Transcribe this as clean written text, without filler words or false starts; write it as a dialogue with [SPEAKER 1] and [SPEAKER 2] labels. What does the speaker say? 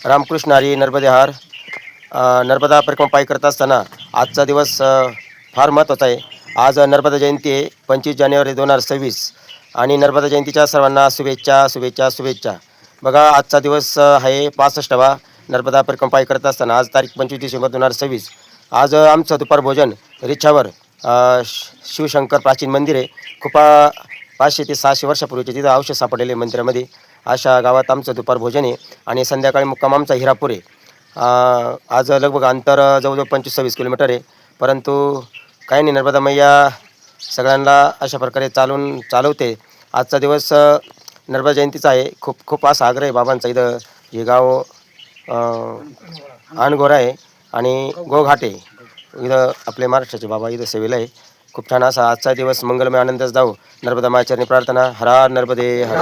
[SPEAKER 1] रामकृष्ण हरी नर्मदे हार. नर्मदा परिक्रमा पायी करत असताना आजचा दिवस फार महत्त्वाचा आहे. आज नर्मदा जयंती आहे 25 जानेवारी 2026 आणि नर्मदा जयंतीच्या सर्वांना शुभेच्छा शुभेच्छा शुभेच्छा. बघा आजचा दिवस आहे 65वा नर्मदा परिक्रमा पायी करत असताना. आज तारीख 25 डिसेंबर 2026. आज आमचं दुपार भोजन रिक्षावर शिवशंकर प्राचीन मंदिर आहे. खूप 500 ते 600 वर्षापूर्वीचे तिथं अवशेष सापडलेले मंदिरामध्ये. अशा गावात आमचं दुपार भोजन आहे आणि संध्याकाळी मुक्काम आमचा हिरापूर आहे. आज लगभग अंतर जवळजवळ 25-26 किलोमीटर आहे. परंतु काही नाही, नर्मदा मैया सगळ्यांना अशा प्रकारे चालवते. आजचा दिवस नर्मदा जयंतीचा आहे. खूप खूप असा आग्रह आहे बाबांचा. इथं हे गाव अनगोरा आहे आणि गोघाट आहे. इथं आपले महाराष्ट्राचे बाबा इथं सेवेला आहे. खूप छान असा आजचा दिवस मंगलमय आनंदास जाऊ. नर्मदा माचरणी प्रार्थना. हर हर नर्मदे हर.